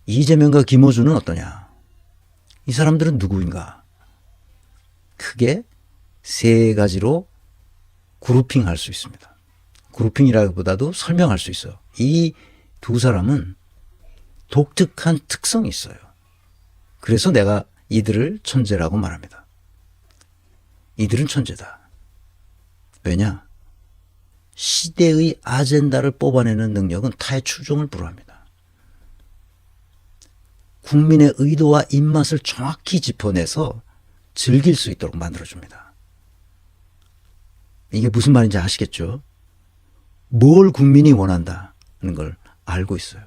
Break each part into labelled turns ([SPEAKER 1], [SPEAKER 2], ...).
[SPEAKER 1] 이재명과 김어준은 어떠냐? 이 사람들은 누구인가? 크게 세 가지로 그룹핑할 수 있습니다. 그룹핑이라기보다도 설명할 수 있어요. 이 두 사람은 독특한 특성이 있어요. 그래서 내가 이들을 천재라고 말합니다. 이들은 천재다. 왜냐? 시대의 아젠다를 뽑아내는 능력은 타의 추종을 불허합니다. 국민의 의도와 입맛을 정확히 짚어내서 즐길 수 있도록 만들어줍니다. 이게 무슨 말인지 아시겠죠? 뭘 국민이 원한다는 걸 알고 있어요.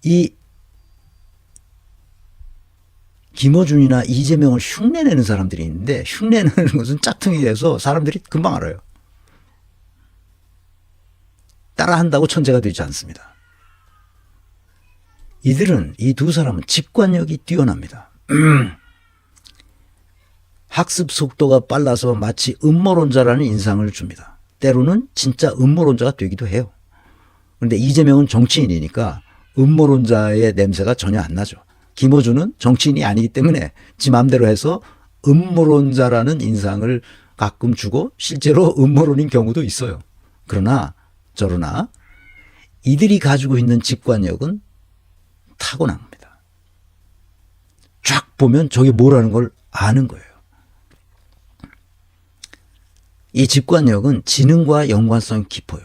[SPEAKER 1] 이 김어준이나 이재명을 흉내내는 사람들이 있는데 흉내내는 것은 짝퉁이 돼서 사람들이 금방 알아요. 따라한다고 천재가 되지 않습니다. 이들은, 이 두 사람은 직관력이 뛰어납니다. 학습 속도가 빨라서 마치 음모론자라는 인상을 줍니다. 때로는 진짜 음모론자가 되기도 해요. 그런데 이재명은 정치인이니까 음모론자의 냄새가 전혀 안 나죠. 김어준은 정치인이 아니기 때문에 지 맘대로 해서 음모론자라는 인상을 가끔 주고 실제로 음모론인 경우도 있어요. 그러나 저러나 이들이 가지고 있는 직관력은 타고납니다. 쫙 보면 저게 뭐라는 걸 아는 거예요. 이 직관력은 지능과 연관성이 깊어요.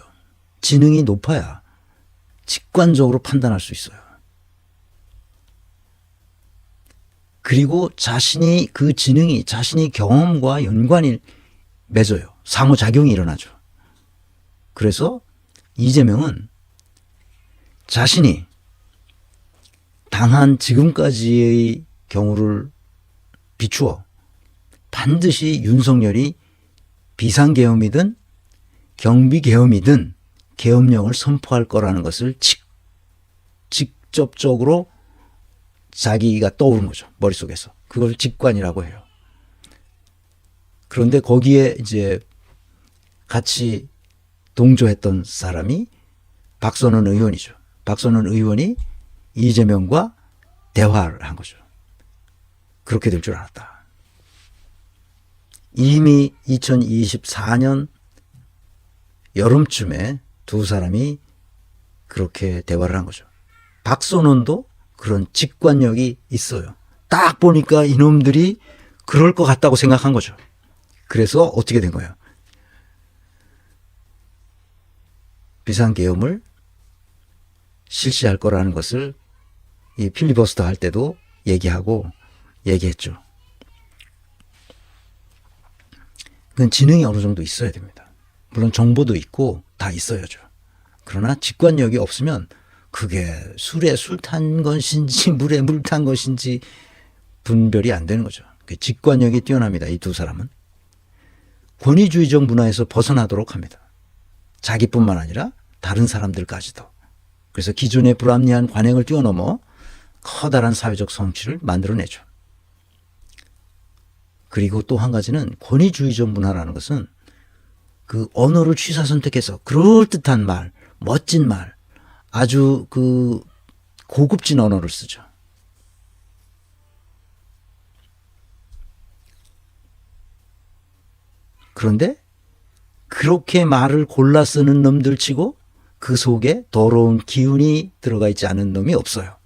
[SPEAKER 1] 지능이 높아야 직관적으로 판단할 수 있어요. 그리고 자신이, 그 지능이 자신이 경험과 연관이 맺어요. 상호작용이 일어나죠. 그래서 이재명은 자신이 당한 지금까지의 경우를 비추어 반드시 윤석열이 비상계엄이든 경비계엄이든 계엄령을 선포할 거라는 것을 직접적으로 자기가 떠오른 거죠. 머릿속에서. 그걸 직관이라고 해요. 그런데 거기에 이제 같이 동조했던 사람이 박선원 의원이죠. 박선원 의원이 이재명과 대화를 한 거죠. 그렇게 될 줄 알았다. 이미 2024년 여름쯤에 두 사람이 그렇게 대화를 한 거죠. 박선원도 그런 직관력이 있어요. 딱 보니까 이놈들이 그럴 것 같다고 생각한 거죠. 그래서 어떻게 된 거예요? 비상계엄을 실시할 거라는 것을 이 필리버스터 할 때도 얘기했죠. 그건 지능이 어느 정도 있어야 됩니다. 물론 정보도 있고 다 있어야죠. 그러나 직관력이 없으면 그게 술에 술 탄 것인지 물에 물 탄 것인지 분별이 안 되는 거죠. 직관력이 뛰어납니다. 이 두 사람은. 권위주의적 문화에서 벗어나도록 합니다. 자기뿐만 아니라 다른 사람들까지도. 그래서 기존의 불합리한 관행을 뛰어넘어 커다란 사회적 성취를 만들어내죠. 그리고 또 한 가지는 권위주의적 문화라는 것은 그 언어를 취사 선택해서 그럴듯한 말, 멋진 말, 아주 그 고급진 언어를 쓰죠. 그런데 그렇게 말을 골라 쓰는 놈들 치고 그 속에 더러운 기운이 들어가 있지 않은 놈이 없어요.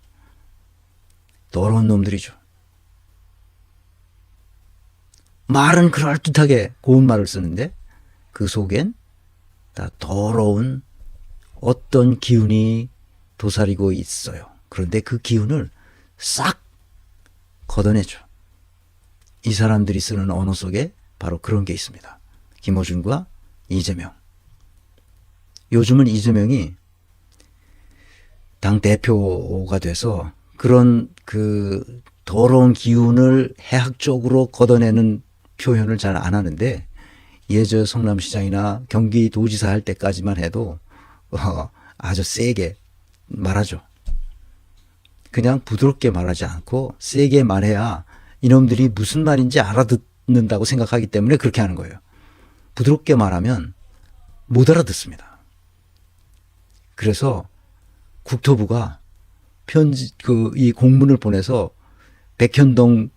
[SPEAKER 1] 더러운 놈들이죠. 말은 그럴듯하게 고운 말을 쓰는데 그 속엔 다 더러운 어떤 기운이 도사리고 있어요. 그런데 그 기운을 싹 걷어내죠. 이 사람들이 쓰는 언어 속에 바로 그런 게 있습니다. 김어준과 이재명. 요즘은 이재명이 당대표가 돼서 그런 그 더러운 기운을 해학적으로 걷어내는 표현을 잘 안 하는데 예저 성남시장이나 경기도지사 할 때까지만 해도 아주 세게 말하죠. 그냥 부드럽게 말하지 않고 세게 말해야 이놈들이 무슨 말인지 알아듣는다고 생각하기 때문에 그렇게 하는 거예요. 부드럽게 말하면 못 알아듣습니다. 그래서 국토부가 이 공문을 보내서 백현동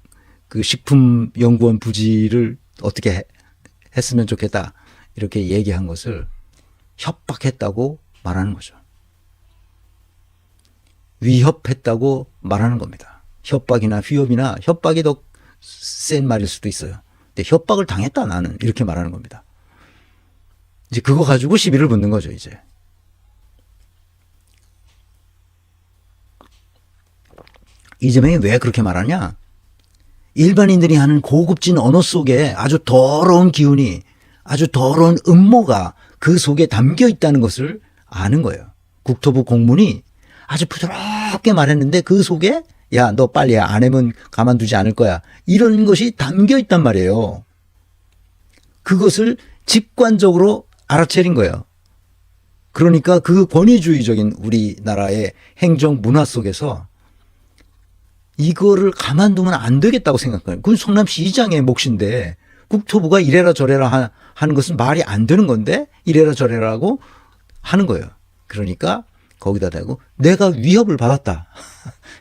[SPEAKER 1] 그 식품연구원 부지를 어떻게 했으면 좋겠다 이렇게 얘기한 것을 협박했다고 말하는 거죠. 위협했다고 말하는 겁니다. 협박이나 위협이나 협박이 더 센 말일 수도 있어요. 근데 협박을 당했다 나는 이렇게 말하는 겁니다. 이제 그거 가지고 시비를 붙는 거죠. 이제 이재명이 왜 그렇게 말하냐? 일반인들이 하는 고급진 언어 속에 아주 더러운 기운이, 아주 더러운 음모가 그 속에 담겨 있다는 것을 아는 거예요. 국토부 공문이 아주 부드럽게 말했는데 그 속에 야, 너 빨리 안 하면 가만두지 않을 거야. 이런 것이 담겨 있단 말이에요. 그것을 직관적으로 알아채린 거예요. 그러니까 그 권위주의적인 우리나라의 행정 문화 속에서 이거를 가만두면 안 되겠다고 생각해요. 그건 성남시장의 몫인데 국토부가 이래라 저래라 하는 것은 말이 안 되는 건데 이래라 저래라고 하는 거예요. 그러니까 거기다 대고 내가 위협을 받았다.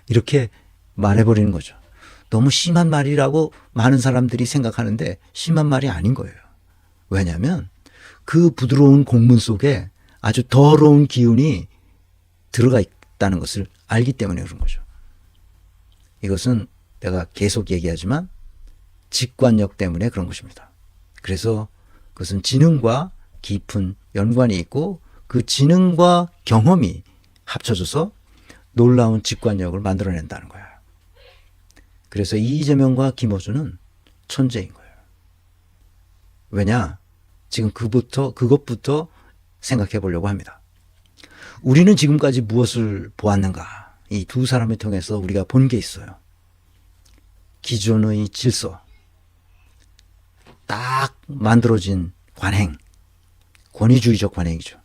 [SPEAKER 1] 이렇게 말해버리는 거죠. 너무 심한 말이라고 많은 사람들이 생각하는데 심한 말이 아닌 거예요. 왜냐하면 그 부드러운 공문 속에 아주 더러운 기운이 들어가 있다는 것을 알기 때문에 그런 거죠. 이것은 내가 계속 얘기하지만 직관력 때문에 그런 것입니다. 그래서 그것은 지능과 깊은 연관이 있고 그 지능과 경험이 합쳐져서 놀라운 직관력을 만들어낸다는 거야. 그래서 이재명과 김어준은 천재인 거예요. 왜냐? 지금 그것부터 생각해 보려고 합니다. 우리는 지금까지 무엇을 보았는가? 이 두 사람을 통해서 우리가 본 게 있어요. 기존의 질서, 딱 만들어진 관행, 권위주의적 관행이죠.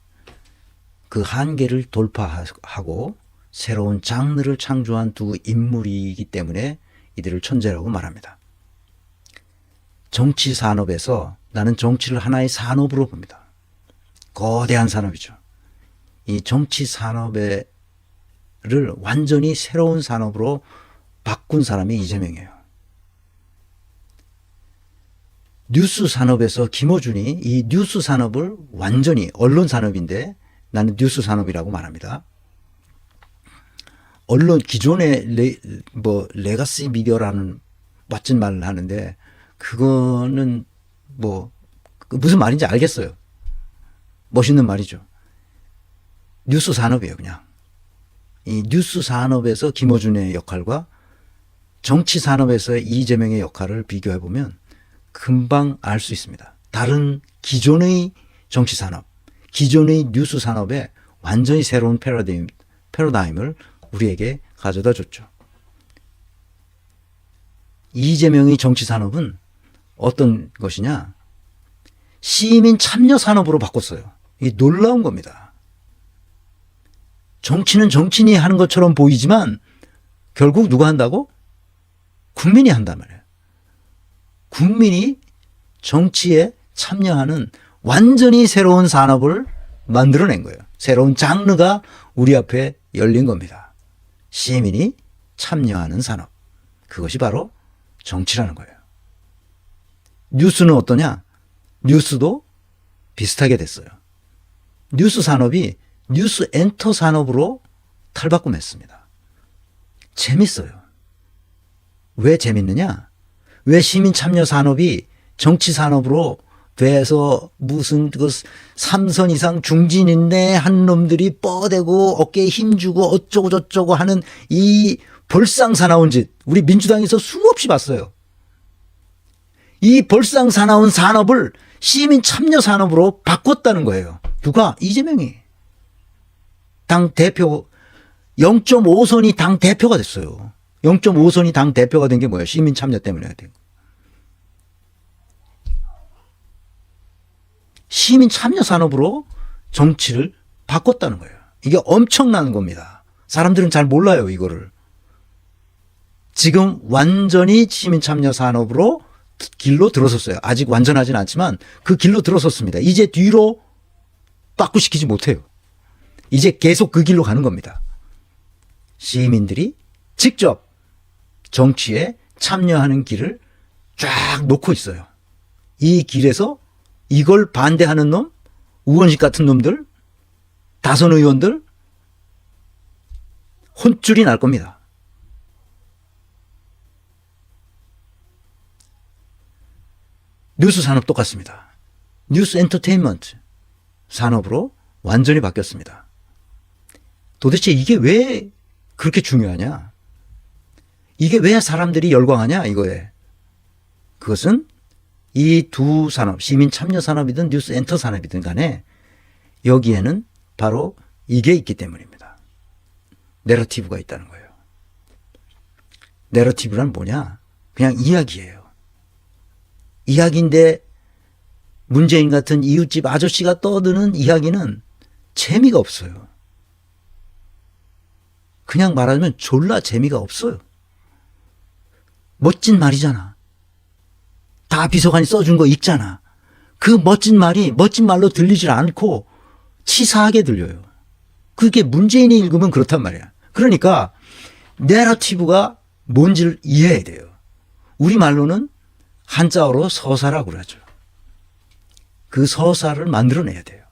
[SPEAKER 1] 그 한계를 돌파하고 새로운 장르를 창조한 두 인물이기 때문에 이들을 천재라고 말합니다. 정치 산업에서 나는 정치를 하나의 산업으로 봅니다. 거대한 산업이죠. 이 정치 산업을 완전히 새로운 산업으로 바꾼 사람이 이재명이에요. 뉴스 산업에서 김어준이 이 뉴스 산업을 완전히 언론 산업인데 나는 뉴스 산업이라고 말합니다. 언론 기존의 레가시 미디어라는 멋진 말을 하는데 그거는 무슨 말인지 알겠어요. 멋있는 말이죠. 뉴스 산업이에요, 그냥. 이 뉴스 산업에서 김어준의 역할과 정치 산업에서 이재명의 역할을 비교해 보면 금방 알 수 있습니다. 다른 기존의 정치 산업, 기존의 뉴스 산업에 완전히 새로운 패러다임을 우리에게 가져다 줬죠. 이재명의 정치 산업은 어떤 것이냐? 시민 참여 산업으로 바꿨어요. 이게 놀라운 겁니다. 정치는 정치인이 하는 것처럼 보이지만 결국 누가 한다고? 국민이 한단 말이에요. 국민이 정치에 참여하는 완전히 새로운 산업을 만들어낸 거예요. 새로운 장르가 우리 앞에 열린 겁니다. 시민이 참여하는 산업. 그것이 바로 정치라는 거예요. 뉴스는 어떠냐? 뉴스도 비슷하게 됐어요. 뉴스 산업이 뉴스 엔터 산업으로 탈바꿈했습니다. 재밌어요. 왜 재밌느냐? 왜 시민 참여 산업이 정치 산업으로 돼서 무슨 삼선 이상 중진인데 한 놈들이 뻐대고 어깨에 힘주고 어쩌고 저쩌고 하는 이 볼상사나운 짓 우리 민주당에서 수없이 봤어요. 이 볼상사나운 산업을 시민 참여 산업으로 바꿨다는 거예요. 누가? 이재명이. 당 대표 0.5선이 당 대표가 됐어요. 0.5선이 당 대표가 된 게 뭐예요? 시민 참여 때문에 된 거. 시민 참여 산업으로 정치를 바꿨다는 거예요. 이게 엄청난 겁니다. 사람들은 잘 몰라요, 이거를. 지금 완전히 시민 참여 산업으로 길로 들어섰어요. 아직 완전하진 않지만 그 길로 들어섰습니다. 이제 뒤로 빠꾸시키지 못해요. 이제 계속 그 길로 가는 겁니다. 시민들이 직접 정치에 참여하는 길을 쫙 놓고 있어요. 이 길에서 이걸 반대하는 놈, 우원식 같은 놈들, 다선 의원들 혼쭐이 날 겁니다. 뉴스 산업 똑같습니다. 뉴스 엔터테인먼트 산업으로 완전히 바뀌었습니다. 도대체 이게 왜 그렇게 중요하냐? 이게 왜 사람들이 열광하냐 이거에. 그것은 이 두 산업, 시민 참여 산업이든 뉴스 엔터 산업이든 간에 여기에는 바로 이게 있기 때문입니다. 내러티브가 있다는 거예요. 내러티브란 뭐냐? 그냥 이야기예요. 이야기인데 문재인 같은 이웃집 아저씨가 떠드는 이야기는 재미가 없어요. 그냥 말하면 졸라 재미가 없어요. 멋진 말이잖아. 다 비서관이 써준 거 읽잖아. 그 멋진 말이 멋진 말로 들리질 않고 치사하게 들려요. 그게 문재인이 읽으면 그렇단 말이야. 그러니까 내러티브가 뭔지를 이해해야 돼요. 우리말로는 한자어로 서사라고 그러죠. 그 서사를 만들어내야 돼요.